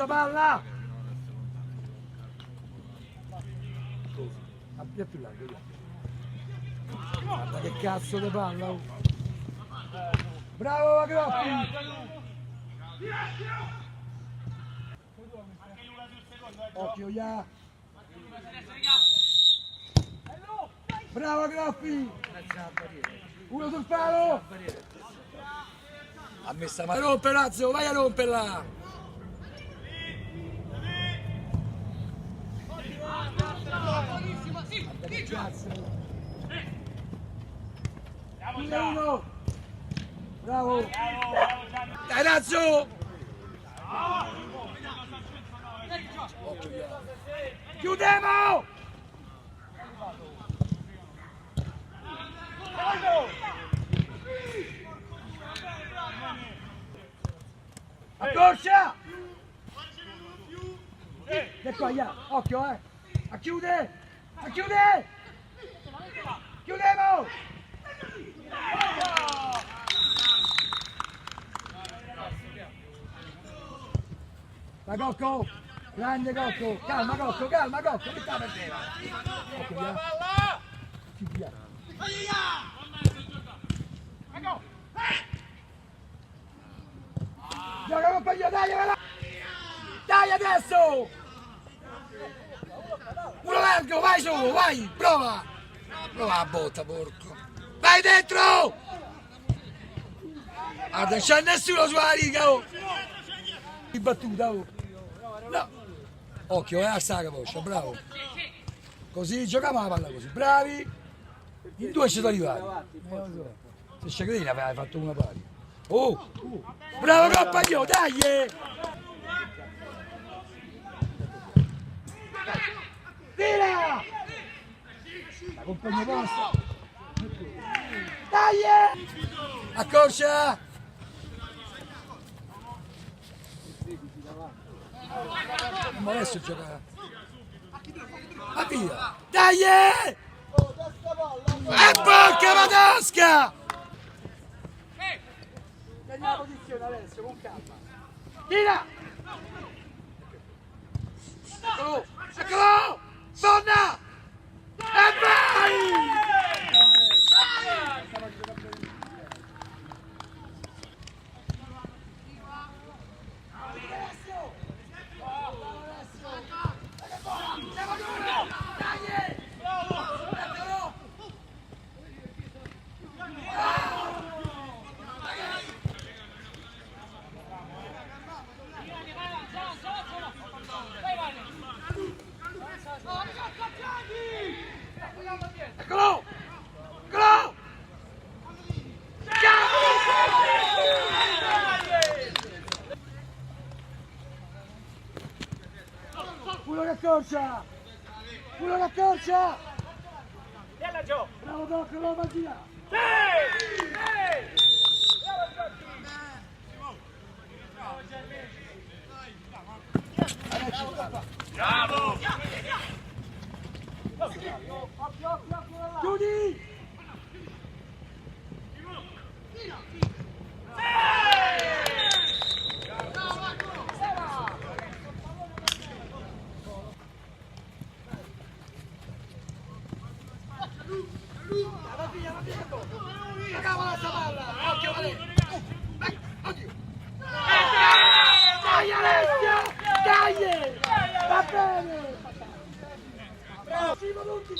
sta palla! Via più largo, via. Guarda che cazzo di palla! Oh. Bravo Macroppi! Occhio, ya! Bravo Macroppi! Uno sul palo! Ha messo a rompere, Lazio, vai a romperla! Guarda che cazzo! Uno! Bravo! Dai Lazio! Chiudiamo! Accorcia! E qua, ya. Occhio, a chiude! A chiude! Chiudiamo! Vai Cocco! Grande Cocco! Calma Cocco, calma Cocco! Che sta perdendo? Occhio, via! Ci via! Gioca compagno, dai! Dai adesso! Uno largo, vai su, vai! Prova! Prova la botta, porco! Vai dentro! Guarda, non c'è nessuno sulla riga, oh! Di battuta, oh! No! Occhio, alza la capoccia, bravo! Così, giochiamo la palla così, bravi! In due ci sono arrivati! Se Sciacchedini aveva fatto una pari! Oh! Bravo compagno, dai! Tira! La compagno passa! Dai! Accorcia! Ma adesso gioca! Ma via! Dai! E porca madosca! Prendi la posizione adesso, con calma! Tira! Eccolo! Eccolo! Donna! E vai! Eccolo! Eccolo! Uno che accorcia! Uno che accorcia! Bravo Doc, bravo Mattia! Bravo! Chiudi! Cavolo sta palla! Occhio, Vale! Oddio! Dai Alessio! Dai! Va bene! Bravo! 5 minuti!